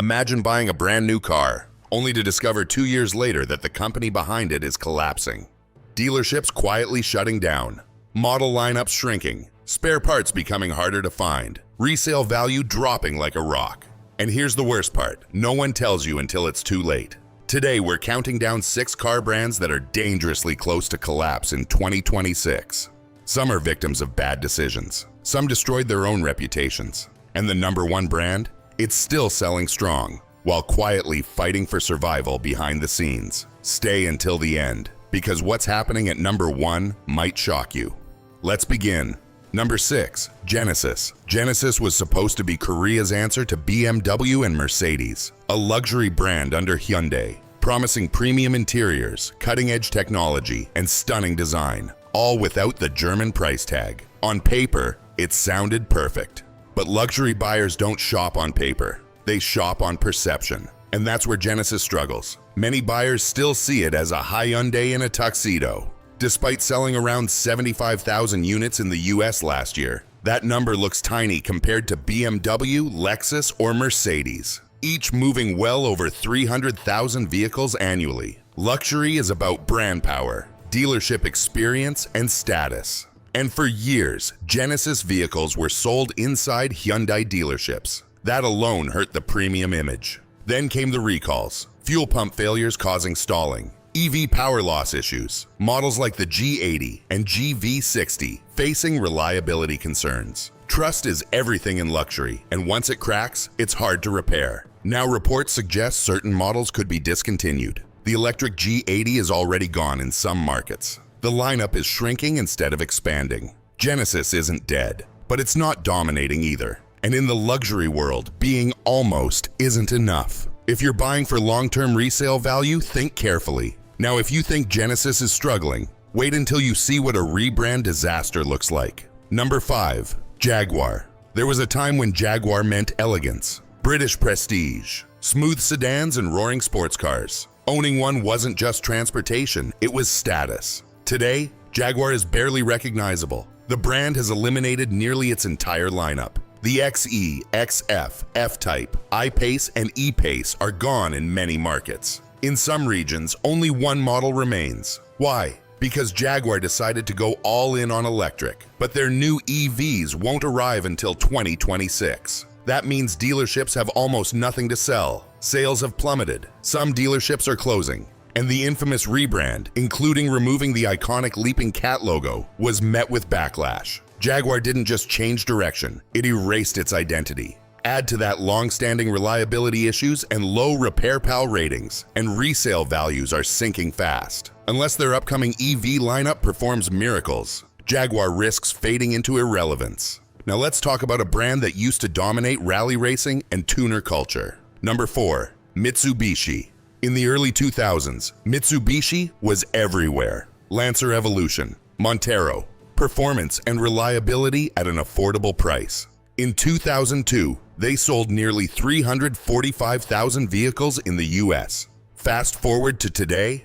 Imagine buying a brand new car, only to discover 2 years later that the company behind it is collapsing. Dealerships quietly shutting down, model lineups shrinking, spare parts becoming harder to find, resale value dropping like a rock. And here's the worst part, no one tells you until it's too late. Today, we're counting down 6 car brands that are dangerously close to collapse in 2026. Some are victims of bad decisions. Some destroyed their own reputations. And the #1 brand? It's still selling strong, while quietly fighting for survival behind the scenes. Stay until the end, because what's happening at #1 might shock you. Let's begin. Number 6, Genesis. Genesis was supposed to be Korea's answer to BMW and Mercedes, a luxury brand under Hyundai, promising premium interiors, cutting-edge technology, and stunning design, all without the German price tag. On paper, it sounded perfect. But luxury buyers don't shop on paper. They shop on perception. And that's where Genesis struggles. Many buyers still see it as a Hyundai in a tuxedo. Despite selling around 75,000 units in the US last year, that number looks tiny compared to BMW, Lexus, or Mercedes, each moving well over 300,000 vehicles annually. Luxury is about brand power, dealership experience, and status. And for years, Genesis vehicles were sold inside Hyundai dealerships. That alone hurt the premium image. Then came the recalls, fuel pump failures causing stalling, EV power loss issues, models like the G80 and GV60 facing reliability concerns. Trust is everything in luxury, and once it cracks, it's hard to repair. Now reports suggest certain models could be discontinued. The electric G80 is already gone in some markets. The lineup is shrinking instead of expanding. Genesis isn't dead, but it's not dominating either. And in the luxury world, being almost isn't enough. If you're buying for long-term resale value, think carefully. Now, if you think Genesis is struggling, wait until you see what a rebrand disaster looks like. Number 5, Jaguar. There was a time when Jaguar meant elegance, British prestige, smooth sedans and roaring sports cars. Owning one wasn't just transportation, it was status. Today, Jaguar is barely recognizable. The brand has eliminated nearly its entire lineup. The XE, XF, F-Type, I-Pace, and E-Pace are gone in many markets. In some regions, only one model remains. Why? Because Jaguar decided to go all in on electric, but their new EVs won't arrive until 2026. That means dealerships have almost nothing to sell. Sales have plummeted. Some dealerships are closing. And the infamous rebrand, including removing the iconic leaping cat logo, was met with backlash. Jaguar didn't just change direction, it erased its identity. Add to that long-standing reliability issues and low repair pal ratings, and resale values are sinking fast. Unless their upcoming EV lineup performs miracles, Jaguar risks fading into irrelevance. Now let's talk about a brand that used to dominate rally racing and tuner culture. Number 4, Mitsubishi. In the early 2000s, Mitsubishi was everywhere. Lancer Evolution, Montero, performance and reliability at an affordable price. In 2002, they sold nearly 345,000 vehicles in the US. Fast forward to today,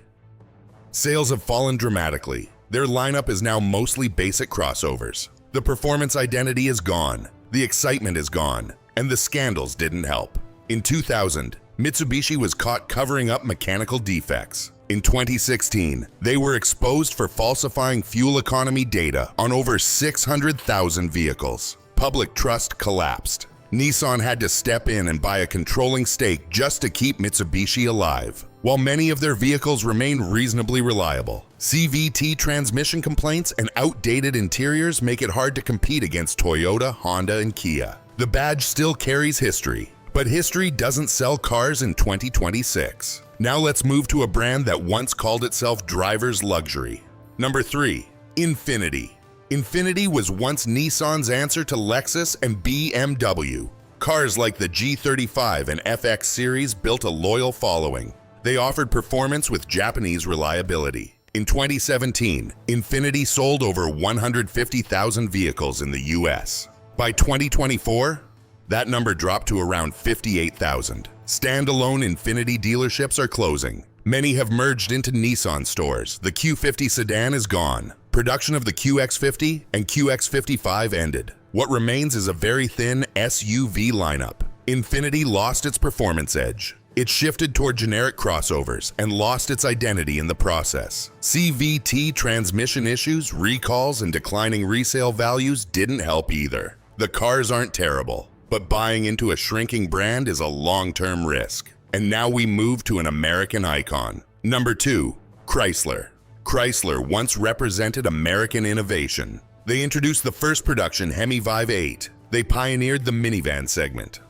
sales have fallen dramatically. Their lineup is now mostly basic crossovers. The performance identity is gone, the excitement is gone, and the scandals didn't help. In 2000, Mitsubishi was caught covering up mechanical defects. In 2016, they were exposed for falsifying fuel economy data on over 600,000 vehicles. Public trust collapsed. Nissan had to step in and buy a controlling stake just to keep Mitsubishi alive. While many of their vehicles remain reasonably reliable, CVT transmission complaints and outdated interiors make it hard to compete against Toyota, Honda, and Kia. The badge still carries history, but history doesn't sell cars in 2026. Now let's move to a brand that once called itself driver's luxury. Number 3, Infiniti. Infiniti was once Nissan's answer to Lexus and BMW. Cars like the G35 and FX series built a loyal following. They offered performance with Japanese reliability. In 2017, Infiniti sold over 150,000 vehicles in the US. By 2024, that number dropped to around 58,000. Standalone Infiniti dealerships are closing. Many have merged into Nissan stores. The Q50 sedan is gone. Production of the QX50 and QX55 ended. What remains is a very thin SUV lineup. Infiniti lost its performance edge. It shifted toward generic crossovers and lost its identity in the process. CVT transmission issues, recalls, and declining resale values didn't help either. The cars aren't terrible, but buying into a shrinking brand is a long-term risk. And now we move to an American icon. Number 2, Chrysler. Chrysler once represented American innovation. They introduced the first production Hemi Vive 8. They pioneered the minivan segment.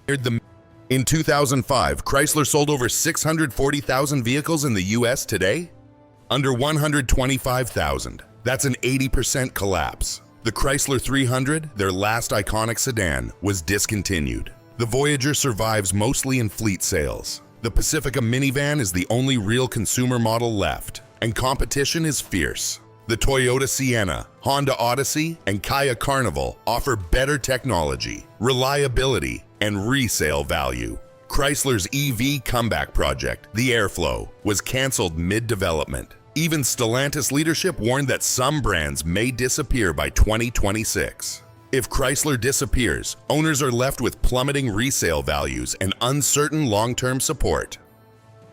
In 2005, Chrysler sold over 640,000 vehicles in the US. Today, under 125,000. That's an 80% collapse. The Chrysler 300, their last iconic sedan, was discontinued. The Voyager survives mostly in fleet sales. The Pacifica minivan is the only real consumer model left, and competition is fierce. The Toyota Sienna, Honda Odyssey, and Kia Carnival offer better technology, reliability, and resale value. Chrysler's EV comeback project, the Airflow, was canceled mid-development. Even Stellantis leadership warned that some brands may disappear by 2026. If Chrysler disappears, owners are left with plummeting resale values and uncertain long-term support.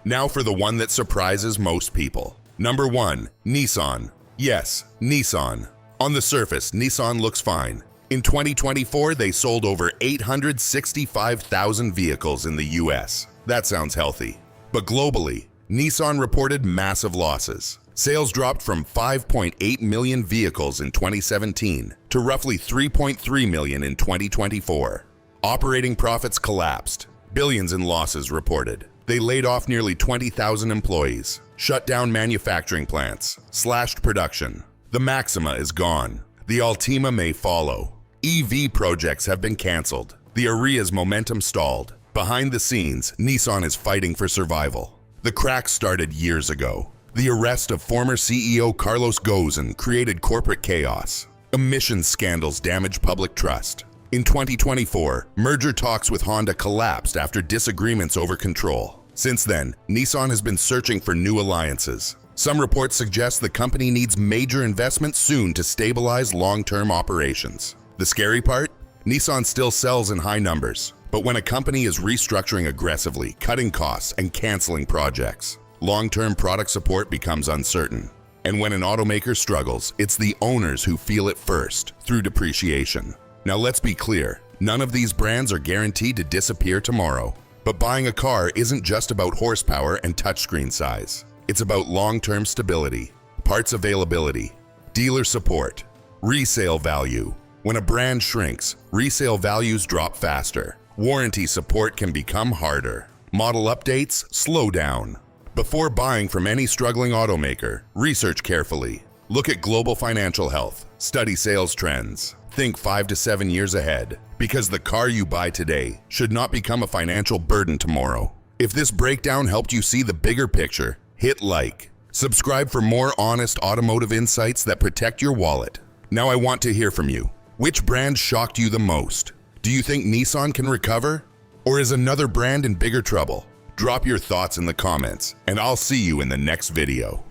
Now for the one that surprises most people. Number 1, Nissan. Yes, Nissan. On the surface, Nissan looks fine. In 2024, they sold over 865,000 vehicles in the US. That sounds healthy. But globally, Nissan reported massive losses. Sales dropped from 5.8 million vehicles in 2017 to roughly 3.3 million in 2024. Operating profits collapsed. Billions in losses reported. They laid off nearly 20,000 employees, shut down manufacturing plants, slashed production. The Maxima is gone. The Altima may follow. EV projects have been canceled. The Ariya's momentum stalled. Behind the scenes, Nissan is fighting for survival. The crack started years ago. The arrest of former CEO Carlos Ghosn created corporate chaos. Emissions scandals damaged public trust. In 2024, merger talks with Honda collapsed after disagreements over control. Since then, Nissan has been searching for new alliances. Some reports suggest the company needs major investment soon to stabilize long-term operations. The scary part? Nissan still sells in high numbers. But when a company is restructuring aggressively, cutting costs, and canceling projects, long-term product support becomes uncertain. And when an automaker struggles, it's the owners who feel it first, through depreciation. Now let's be clear, none of these brands are guaranteed to disappear tomorrow. But buying a car isn't just about horsepower and touchscreen size. It's about long-term stability, parts availability, dealer support, resale value. When a brand shrinks, resale values drop faster. Warranty support can become harder. Model updates slow down. Before buying from any struggling automaker, research carefully. Look at global financial health, study sales trends. Think 5 to 7 years ahead, because the car you buy today should not become a financial burden tomorrow. If this breakdown helped you see the bigger picture, hit like. Subscribe for more honest automotive insights that protect your wallet. Now I want to hear from you. Which brand shocked you the most? Do you think Nissan can recover? Or is another brand in bigger trouble? Drop your thoughts in the comments, and I'll see you in the next video.